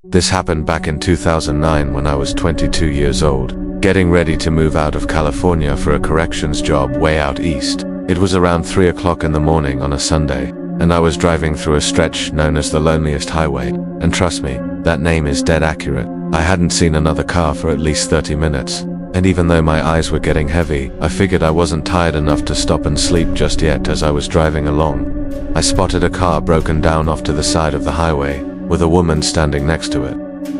This happened back in 2009 when I was 22 years old, getting ready to move out of California for a corrections job way out east. It was around 3 o'clock in the morning on a Sunday, and I was driving through a stretch known as the loneliest highway, and trust me, that name is dead accurate. I hadn't seen another car for at least 30 minutes, and even though my eyes were getting heavy, I figured I wasn't tired enough to stop and sleep just yet. As I was driving along, I spotted a car broken down off to the side of the highway, with a woman standing next to it.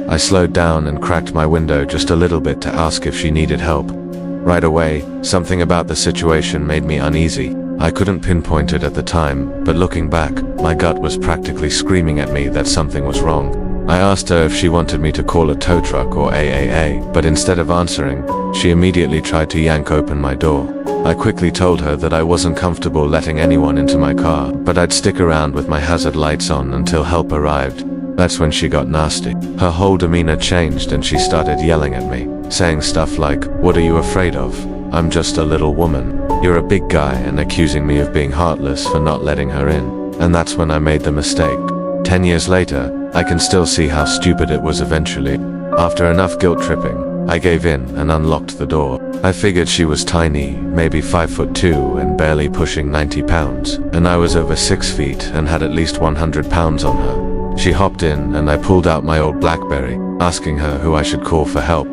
I slowed down and cracked my window just a little bit to ask if she needed help. Right away, something about the situation made me uneasy. I couldn't pinpoint it at the time, but looking back, my gut was practically screaming at me that something was wrong. I asked her if she wanted me to call a tow truck or AAA, but instead of answering, she immediately tried to yank open my door. I quickly told her that I wasn't comfortable letting anyone into my car, but I'd stick around with my hazard lights on until help arrived. That's when she got nasty. Her whole demeanor changed and she started yelling at me, saying stuff like, "What are you afraid of? I'm just a little woman. You're a big guy," and accusing me of being heartless for not letting her in. And that's when I made the mistake. 10 years later, I can still see how stupid it was eventually. After enough guilt tripping, I gave in and unlocked the door. I figured she was tiny, maybe 5'2" and barely pushing 90 pounds, and I was over 6 feet and had at least 100 pounds on her. She hopped in and I pulled out my old BlackBerry, asking her who I should call for help.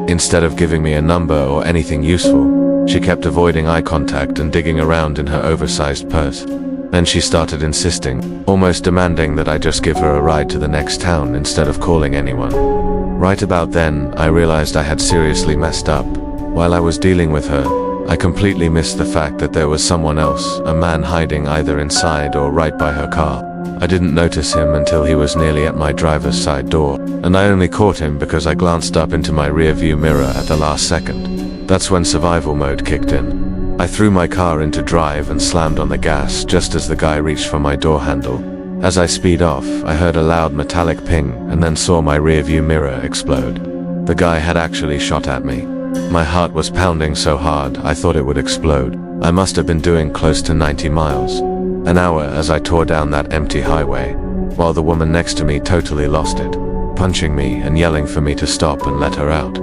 Instead of giving me a number or anything useful, she kept avoiding eye contact and digging around in her oversized purse. Then she started insisting, almost demanding that I just give her a ride to the next town instead of calling anyone. Right about then, I realized I had seriously messed up. While I was dealing with her, I completely missed the fact that there was someone else, a man hiding either inside or right by her car. I didn't notice him until he was nearly at my driver's side door, and I only caught him because I glanced up into my rearview mirror at the last second. That's when survival mode kicked in. I threw my car into drive and slammed on the gas just as the guy reached for my door handle. As I speed off, I heard a loud metallic ping and then saw my rearview mirror explode. The guy had actually shot at me. My heart was pounding so hard I thought it would explode. I must have been doing close to 90 miles an hour as I tore down that empty highway, while the woman next to me totally lost it, punching me and yelling for me to stop and let her out.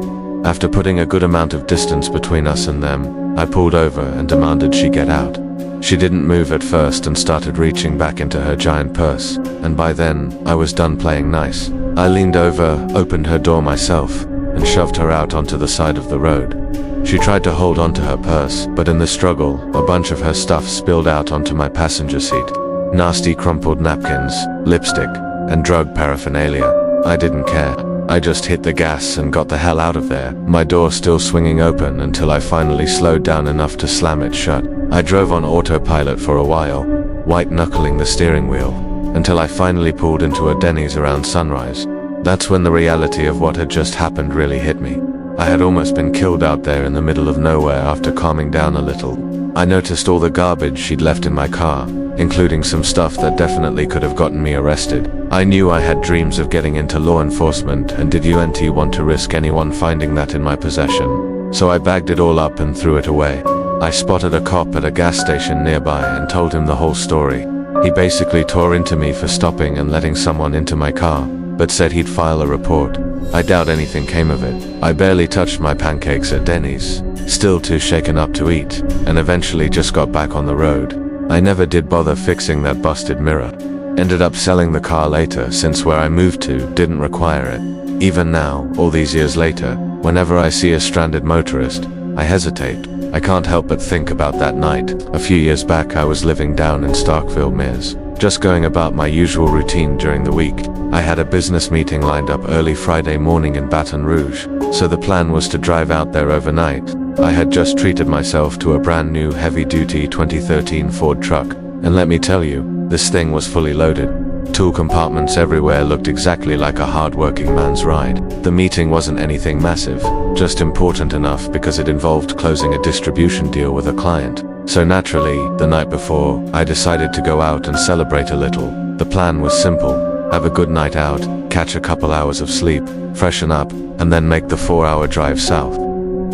After putting a good amount of distance between us and them, I pulled over and demanded she get out. She didn't move at first and started reaching back into her giant purse, and by then, I was done playing nice. I leaned over, opened her door myself, and shoved her out onto the side of the road. She tried to hold onto her purse, but in the struggle, a bunch of her stuff spilled out onto my passenger seat. Nasty crumpled napkins, lipstick, and drug paraphernalia. I didn't care. I just hit the gas and got the hell out of there, my door still swinging open until I finally slowed down enough to slam it shut. I drove on autopilot for a while, white-knuckling the steering wheel, until I finally pulled into a Denny's around sunrise. That's when the reality of what had just happened really hit me. I had almost been killed out there in the middle of nowhere. After calming down a little, I noticed all the garbage she'd left in my car, including some stuff that definitely could have gotten me arrested. I knew I had dreams of getting into law enforcement, and didn't want to risk anyone finding that in my possession. So I bagged it all up and threw it away. I spotted a cop at a gas station nearby and told him the whole story. He basically tore into me for stopping and letting someone into my car, but said he'd file a report. I doubt anything came of it. I barely touched my pancakes at Denny's, still too shaken up to eat, and eventually just got back on the road. I never did bother fixing that busted mirror. Ended up selling the car later since where I moved to didn't require it. Even now, all these years later, whenever I see a stranded motorist, I hesitate. I can't help but think about that night. A few years back I was living down in Starkville, Mears, just going about my usual routine during the week. I had a business meeting lined up early Friday morning in Baton Rouge, so the plan was to drive out there overnight. I had just treated myself to a brand new heavy-duty 2013 Ford truck, and let me tell you, this thing was fully loaded. Tool compartments everywhere, looked exactly like a hard-working man's ride. The meeting wasn't anything massive, just important enough because it involved closing a distribution deal with a client. So naturally, the night before, I decided to go out and celebrate a little. The plan was simple: have a good night out, catch a couple hours of sleep, freshen up, and then make the 4-hour drive south.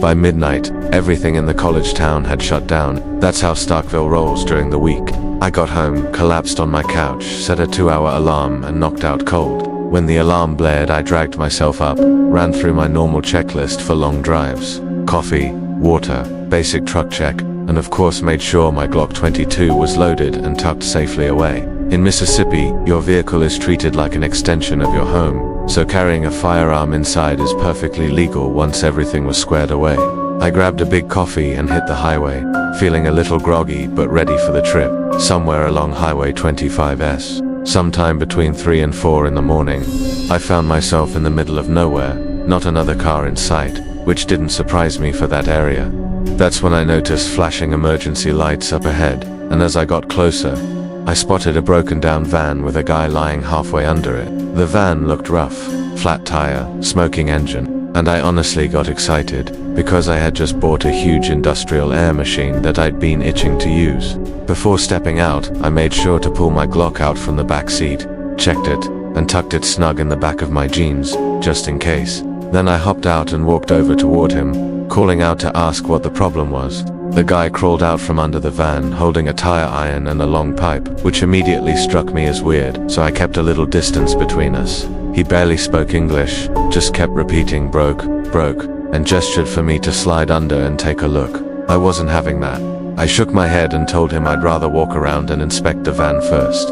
By midnight, everything in the college town had shut down. That's how Starkville rolls during the week. I got home, collapsed on my couch, set a 2-hour alarm, and knocked out cold. When the alarm blared, I dragged myself up, ran through my normal checklist for long drives. Coffee, water, basic truck check, and of course made sure my Glock 22 was loaded and tucked safely away. In Mississippi, your vehicle is treated like an extension of your home, so carrying a firearm inside is perfectly legal once everything was squared away. I grabbed a big coffee and hit the highway, feeling a little groggy but ready for the trip. Somewhere along Highway 25S, sometime between 3 and 4 in the morning, I found myself in the middle of nowhere, not another car in sight, which didn't surprise me for that area. That's when I noticed flashing emergency lights up ahead, and as I got closer, I spotted a broken down van with a guy lying halfway under it. The van looked rough, flat tire, smoking engine, and I honestly got excited, because I had just bought a huge industrial air machine that I'd been itching to use. Before stepping out, I made sure to pull my Glock out from the back seat, checked it, and tucked it snug in the back of my jeans, just in case. Then I hopped out and walked over toward him, calling out to ask what the problem was. The guy crawled out from under the van, holding a tire iron and a long pipe, which immediately struck me as weird, so I kept a little distance between us. He barely spoke English, just kept repeating broke, and gestured for me to slide under and take a look. I wasn't having that. I shook my head and told him I'd rather walk around and inspect the van first.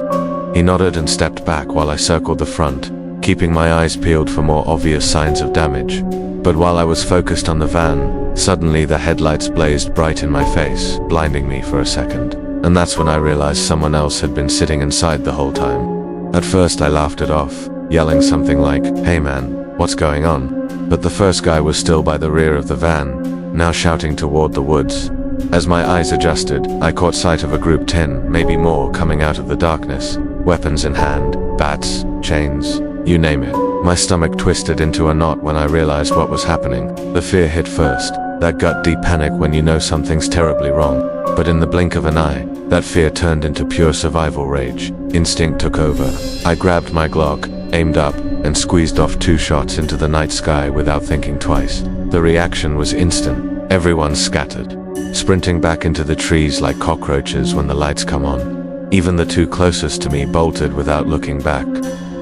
He nodded and stepped back while I circled the front, keeping my eyes peeled for more obvious signs of damage. But while I was focused on the van, suddenly the headlights blazed bright in my face, blinding me for a second. And that's when I realized someone else had been sitting inside the whole time. At first I laughed it off, yelling something like, "Hey man, what's going on?" But the first guy was still by the rear of the van, now shouting toward the woods. As my eyes adjusted, I caught sight of a group 10, maybe more, coming out of the darkness, weapons in hand, bats, chains, you name it. My stomach twisted into a knot when I realized what was happening. The fear hit first, that gut-deep panic when you know something's terribly wrong. But in the blink of an eye, that fear turned into pure survival rage. Instinct took over. I grabbed my Glock, aimed up, and squeezed off 2 shots into the night sky without thinking twice. The reaction was instant. Everyone scattered, sprinting back into the trees like cockroaches when the lights come on. Even the 2 closest to me bolted without looking back.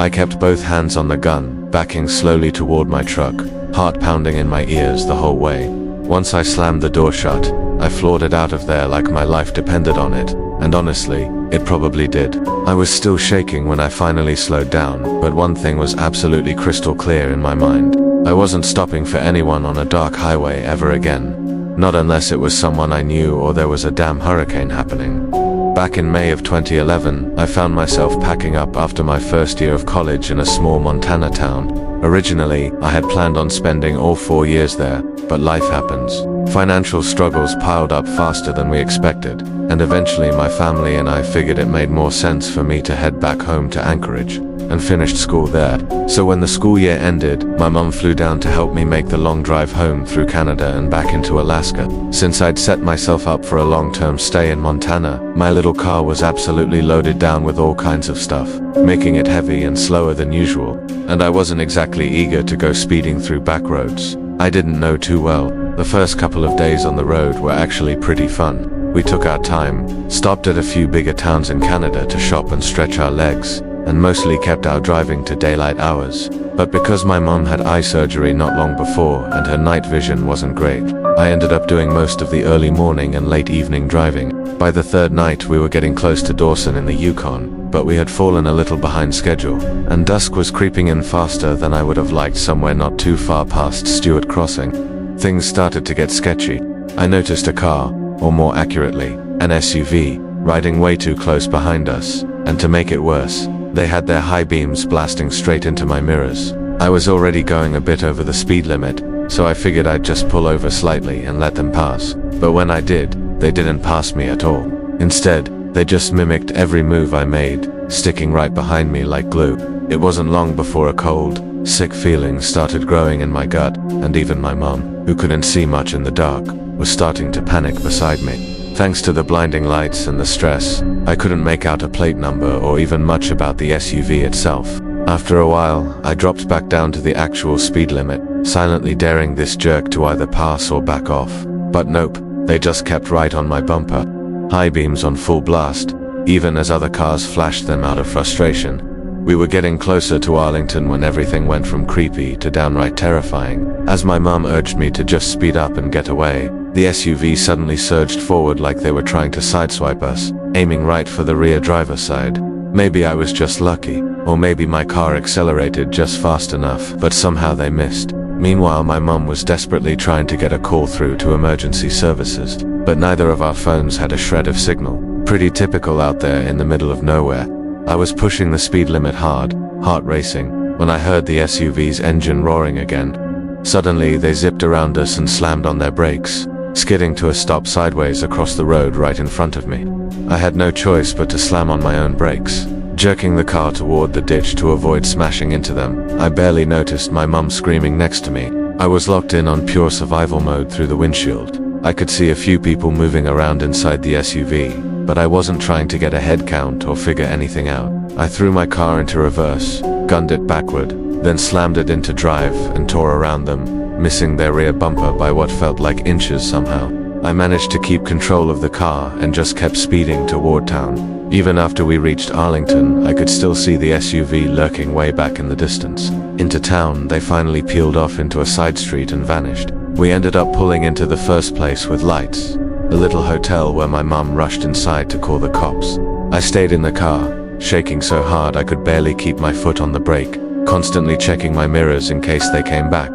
I kept both hands on the gun, backing slowly toward my truck, heart pounding in my ears the whole way. Once I slammed the door shut, I floored it out of there like my life depended on it, and honestly, it probably did. I was still shaking when I finally slowed down, but one thing was absolutely crystal clear in my mind. I wasn't stopping for anyone on a dark highway ever again. Not unless it was someone I knew or there was a damn hurricane happening. Back in May of 2011, I found myself packing up after my first year of college in a small Montana town. Originally, I had planned on spending all 4 years there, but life happens. Financial struggles piled up faster than we expected, and eventually my family and I figured it made more sense for me to head back home to Anchorage, and finished school there. So when the school year ended, my mum flew down to help me make the long drive home through Canada and back into Alaska. Since I'd set myself up for a long-term stay in Montana, my little car was absolutely loaded down with all kinds of stuff, making it heavy and slower than usual, and I wasn't exactly eager to go speeding through back roads I didn't know too well. The first couple of days on the road were actually pretty fun. We took our time, stopped at a few bigger towns in Canada to shop and stretch our legs, and mostly kept our driving to daylight hours. But because my mom had eye surgery not long before and her night vision wasn't great, I ended up doing most of the early morning and late evening driving. By the 3rd night we were getting close to Dawson in the Yukon, but we had fallen a little behind schedule, and dusk was creeping in faster than I would have liked somewhere not too far past Stewart Crossing. Things started to get sketchy. I noticed a car, or more accurately, an SUV, riding way too close behind us, and to make it worse, they had their high beams blasting straight into my mirrors. I was already going a bit over the speed limit, so I figured I'd just pull over slightly and let them pass. But when I did, they didn't pass me at all. Instead, they just mimicked every move I made, sticking right behind me like glue. It wasn't long before a cold, sick feeling started growing in my gut, and even my mom, who couldn't see much in the dark, was starting to panic beside me. Thanks to the blinding lights and the stress, I couldn't make out a plate number or even much about the SUV itself. After a while, I dropped back down to the actual speed limit, silently daring this jerk to either pass or back off. But nope, they just kept right on my bumper. High beams on full blast, even as other cars flashed them out of frustration. We were getting closer to Arlington when everything went from creepy to downright terrifying. As my mum urged me to just speed up and get away, the SUV suddenly surged forward like they were trying to sideswipe us, aiming right for the rear driver's side. Maybe I was just lucky, or maybe my car accelerated just fast enough, but somehow they missed. Meanwhile, my mum was desperately trying to get a call through to emergency services, but neither of our phones had a shred of signal. Pretty typical out there in the middle of nowhere. I was pushing the speed limit hard, heart racing, when I heard the SUV's engine roaring again. Suddenly, they zipped around us and slammed on their brakes, skidding to a stop sideways across the road right in front of me. I had no choice but to slam on my own brakes, jerking the car toward the ditch to avoid smashing into them. I barely noticed my mum screaming next to me. I was locked in on pure survival mode through the windshield. I could see a few people moving around inside the SUV, but I wasn't trying to get a head count or figure anything out. I threw my car into reverse, gunned it backward, then slammed it into drive and tore around them, missing their rear bumper by what felt like inches somehow. I managed to keep control of the car and just kept speeding toward town. Even after we reached Arlington, I could still see the SUV lurking way back in the distance. Into town, they finally peeled off into a side street and vanished. We ended up pulling into the first place with lights, the little hotel where my mum rushed inside to call the cops. I stayed in the car, shaking so hard I could barely keep my foot on the brake, constantly checking my mirrors in case they came back.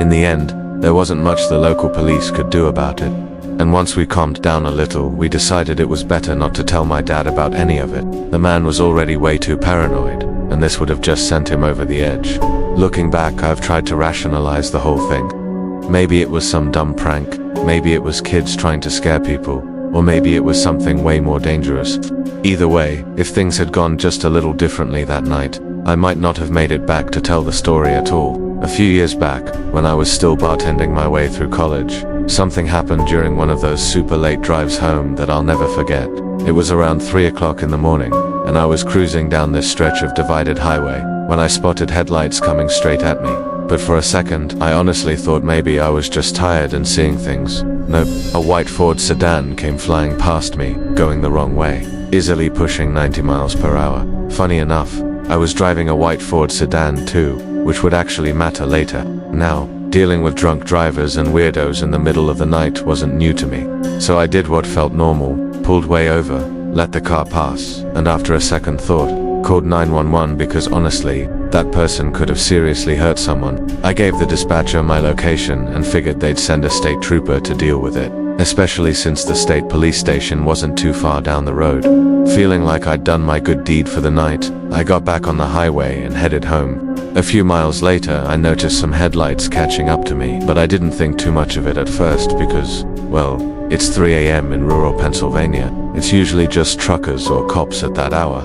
In the end, there wasn't much the local police could do about it. And once we calmed down a little, we decided it was better not to tell my dad about any of it. The man was already way too paranoid, and this would have just sent him over the edge. Looking back, I've tried to rationalize the whole thing. Maybe it was some dumb prank, maybe it was kids trying to scare people, or maybe it was something way more dangerous. Either way, if things had gone just a little differently that night, I might not have made it back to tell the story at all. A few years back, when I was still bartending my way through college, something happened during one of those super late drives home that I'll never forget. It was around 3 o'clock in the morning, and I was cruising down this stretch of divided highway, when I spotted headlights coming straight at me. But for a second, I honestly thought maybe I was just tired and seeing things. Nope, a white Ford sedan came flying past me, going the wrong way, easily pushing 90 miles per hour. Funny enough, I was driving a white Ford sedan too, which would actually matter later. Now, dealing with drunk drivers and weirdos in the middle of the night wasn't new to me. So I did what felt normal, pulled way over, let the car pass, and after a second thought, called 911 because honestly, that person could have seriously hurt someone. I gave the dispatcher my location and figured they'd send a state trooper to deal with it, especially since the state police station wasn't too far down the road. Feeling like I'd done my good deed for the night, I got back on the highway and headed home. A few miles later, I noticed some headlights catching up to me, but I didn't think too much of it at first because, well, it's 3 a.m. in rural Pennsylvania. It's usually just truckers or cops at that hour.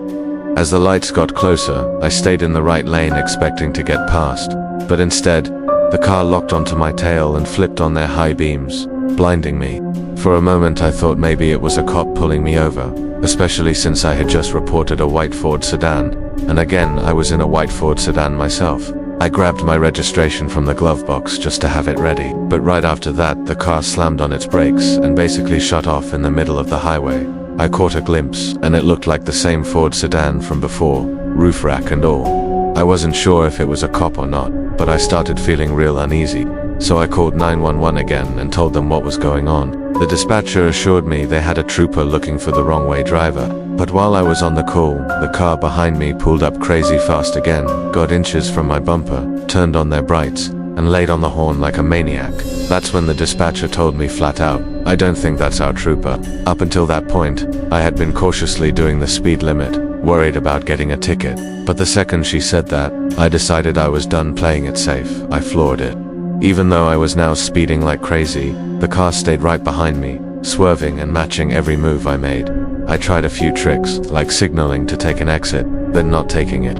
As the lights got closer, I stayed in the right lane expecting to get past, but instead, the car locked onto my tail and flipped on their high beams, blinding me. For a moment I thought maybe it was a cop pulling me over, especially since I had just reported a white Ford sedan, and again I was in a white Ford sedan myself. I grabbed my registration from the glove box just to have it ready, but right after that the car slammed on its brakes and basically shut off in the middle of the highway. I caught a glimpse, and it looked like the same Ford sedan from before, roof rack and all. I wasn't sure if it was a cop or not, but I started feeling real uneasy. So I called 911 again and told them what was going on. The dispatcher assured me they had a trooper looking for the wrong way driver. But while I was on the call, the car behind me pulled up crazy fast again, got inches from my bumper, turned on their brights, and laid on the horn like a maniac. That's when the dispatcher told me flat out, I don't think that's our trooper. Up until that point, I had been cautiously doing the speed limit, worried about getting a ticket. But the second she said that, I decided I was done playing it safe. I floored it. Even though I was now speeding like crazy, the car stayed right behind me, swerving and matching every move I made. I tried a few tricks, like signaling to take an exit, then not taking it.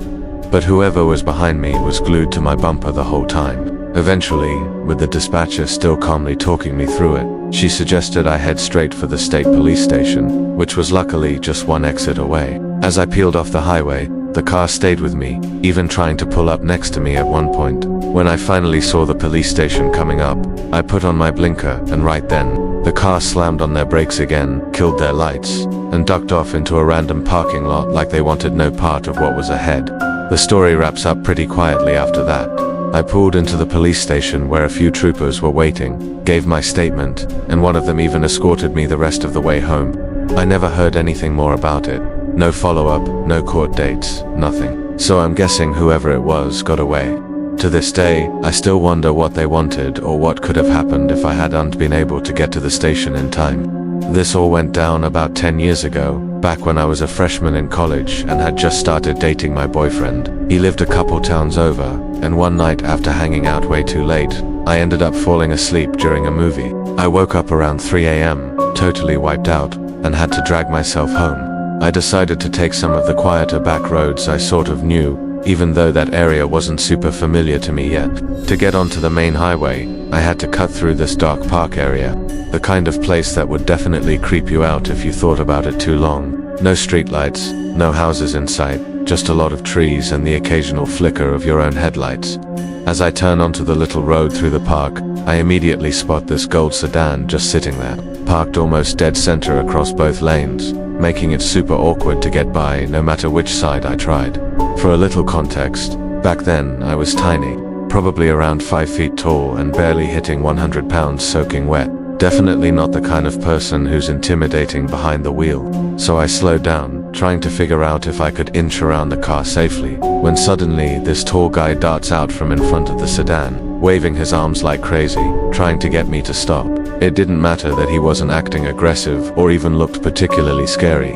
But whoever was behind me was glued to my bumper the whole time. Eventually, with the dispatcher still calmly talking me through it, she suggested I head straight for the state police station, which was luckily just one exit away. As I peeled off the highway, the car stayed with me, even trying to pull up next to me at one point. When I finally saw the police station coming up, I put on my blinker, and right then, the car slammed on their brakes again, killed their lights, and ducked off into a random parking lot like they wanted no part of what was ahead. The story wraps up pretty quietly after that. I pulled into the police station where a few troopers were waiting, gave my statement, and one of them even escorted me the rest of the way home. I never heard anything more about it. No follow-up, no court dates, nothing. So I'm guessing whoever it was got away. To this day, I still wonder what they wanted or what could have happened if I hadn't been able to get to the station in time. This all went down about 10 years ago, back when I was a freshman in college and had just started dating my boyfriend. He lived a couple towns over, and one night after hanging out way too late, I ended up falling asleep during a movie. I woke up around 3 a.m., totally wiped out, and had to drag myself home. I decided to take some of the quieter back roads I sort of knew, even though that area wasn't super familiar to me yet. To get onto the main highway, I had to cut through this dark park area, the kind of place that would definitely creep you out if you thought about it too long. No streetlights, no houses in sight, just a lot of trees and the occasional flicker of your own headlights. As I turn onto the little road through the park, I immediately spot this gold sedan just sitting there, parked almost dead center across both lanes, making it super awkward to get by no matter which side I tried. For a little context, back then I was tiny, probably around 5 feet tall and barely hitting 100 pounds soaking wet. Definitely not the kind of person who's intimidating behind the wheel. So I slowed down, trying to figure out if I could inch around the car safely, when suddenly this tall guy darts out from in front of the sedan, waving his arms like crazy, trying to get me to stop. It didn't matter that he wasn't acting aggressive or even looked particularly scary.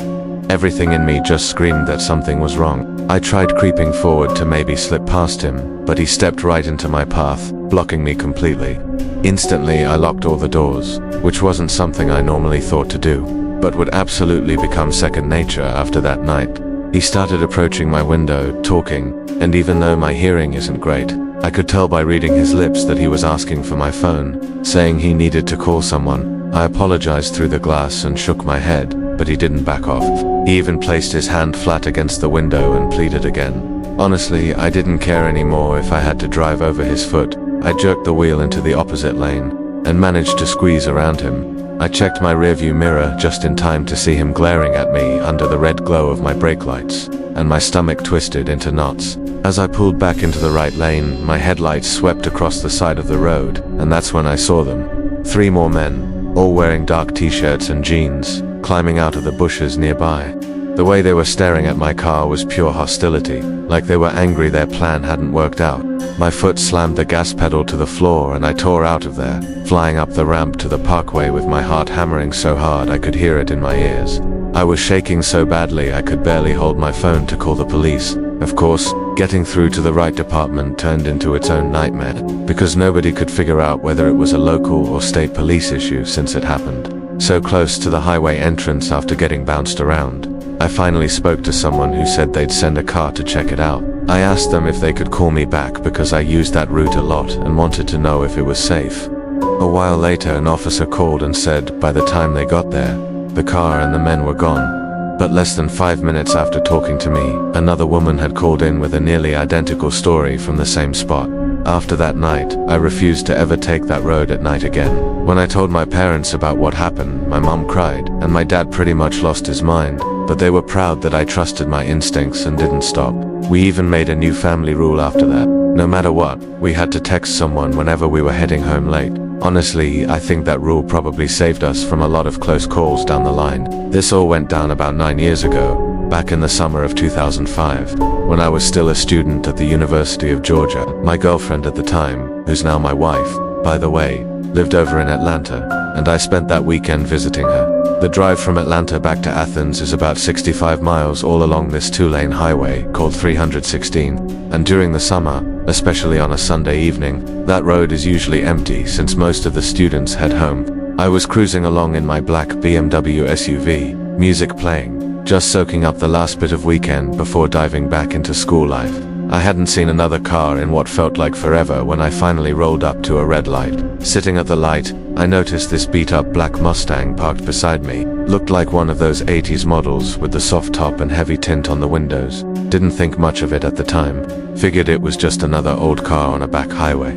Everything in me just screamed that something was wrong. I tried creeping forward to maybe slip past him, but he stepped right into my path, blocking me completely. Instantly, I locked all the doors, which wasn't something I normally thought to do, but would absolutely become second nature after that night. He started approaching my window, talking, and even though my hearing isn't great, I could tell by reading his lips that he was asking for my phone, saying he needed to call someone. I apologized through the glass and shook my head, but he didn't back off. He even placed his hand flat against the window and pleaded again. Honestly, I didn't care anymore if I had to drive over his foot. I jerked the wheel into the opposite lane, and managed to squeeze around him. I checked my rearview mirror just in time to see him glaring at me under the red glow of my brake lights, and my stomach twisted into knots. As I pulled back into the right lane, my headlights swept across the side of the road, and that's when I saw them. 3 more men, all wearing dark t-shirts and jeans, climbing out of the bushes nearby. The way they were staring at my car was pure hostility, like they were angry their plan hadn't worked out. My foot slammed the gas pedal to the floor and I tore out of there, flying up the ramp to the parkway with my heart hammering so hard I could hear it in my ears. I was shaking so badly I could barely hold my phone to call the police. Of course, getting through to the right department turned into its own nightmare, because nobody could figure out whether it was a local or state police issue since it happened so close to the highway entrance after getting bounced around. I finally spoke to someone who said they'd send a car to check it out. I asked them if they could call me back because I used that route a lot and wanted to know if it was safe. A while later, an officer called and said by the time they got there, the car and the men were gone. But less than 5 minutes after talking to me, another woman had called in with a nearly identical story from the same spot. After that night, I refused to ever take that road at night again. When I told my parents about what happened, my mom cried, and my dad pretty much lost his mind, but they were proud that I trusted my instincts and didn't stop. We even made a new family rule after that. No matter what, we had to text someone whenever we were heading home late. Honestly, I think that rule probably saved us from a lot of close calls down the line. This all went down about 9 years ago, back in the summer of 2005, when I was still a student at the University of Georgia. My girlfriend at the time, who's now my wife, by the way, lived over in Atlanta, and I spent that weekend visiting her. The drive from Atlanta back to Athens is about 65 miles all along this 2-lane highway called 316, and during the summer, especially on a Sunday evening, that road is usually empty since most of the students head home. I was cruising along in my black BMW SUV, music playing, just soaking up the last bit of weekend before diving back into school life. I hadn't seen another car in what felt like forever when I finally rolled up to a red light. Sitting at the light, I noticed this beat-up black Mustang parked beside me. Looked like one of those 80s models with the soft top and heavy tint on the windows. Didn't think much of it at the time. Figured it was just another old car on a back highway.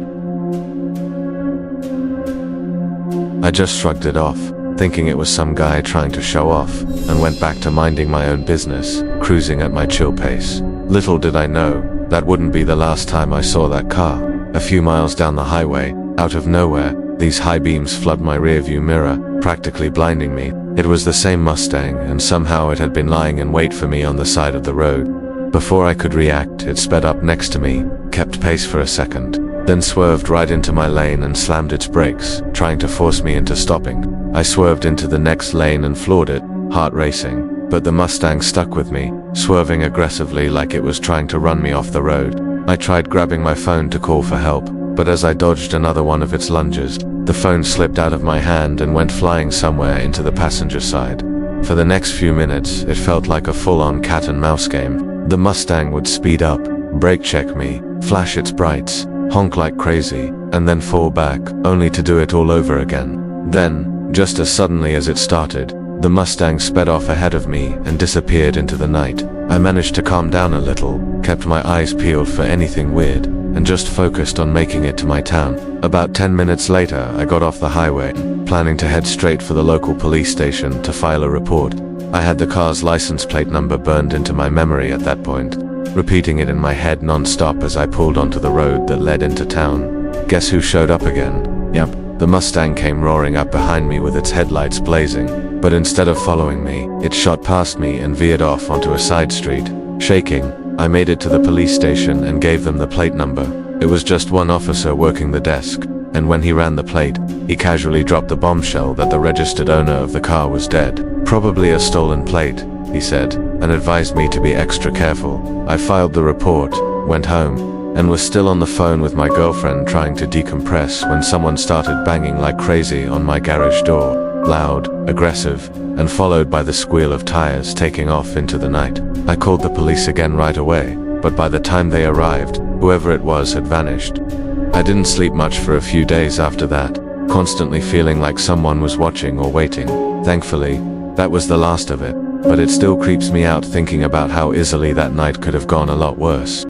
I just shrugged it off, thinking it was some guy trying to show off, and went back to minding my own business, cruising at my chill pace. Little did I know, that wouldn't be the last time I saw that car. A few miles down the highway, out of nowhere, these high beams flood my rearview mirror, practically blinding me. It was the same Mustang, and somehow it had been lying in wait for me on the side of the road. Before I could react, it sped up next to me, kept pace for a second, then swerved right into my lane and slammed its brakes, trying to force me into stopping. I swerved into the next lane and floored it, heart racing, but the Mustang stuck with me, swerving aggressively like it was trying to run me off the road. I tried grabbing my phone to call for help, but as I dodged another one of its lunges, the phone slipped out of my hand and went flying somewhere into the passenger side. For the next few minutes, it felt like a full-on cat-and-mouse game. The Mustang would speed up, brake check me, flash its brights, honk like crazy, and then fall back, only to do it all over again. Then, just as suddenly as it started, the Mustang sped off ahead of me and disappeared into the night. I managed to calm down a little, kept my eyes peeled for anything weird, and just focused on making it to my town. About 10 minutes later, I got off the highway, planning to head straight for the local police station to file a report. I had the car's license plate number burned into my memory at that point, repeating it in my head non-stop as I pulled onto the road that led into town. Guess who showed up again? Yep, the Mustang came roaring up behind me with its headlights blazing, but instead of following me, it shot past me and veered off onto a side street. Shaking, I made it to the police station and gave them the plate number. It was just one officer working the desk, and when he ran the plate, he casually dropped the bombshell that the registered owner of the car was dead. Probably a stolen plate, he said, and advised me to be extra careful. I filed the report, went home, and was still on the phone with my girlfriend trying to decompress when someone started banging like crazy on my garage door. Loud, aggressive, and followed by the squeal of tires taking off into the night. I called the police again right away, but by the time they arrived, whoever it was had vanished. I didn't sleep much for a few days after that, constantly feeling like someone was watching or waiting. Thankfully, that was the last of it, but it still creeps me out thinking about how easily that night could have gone a lot worse.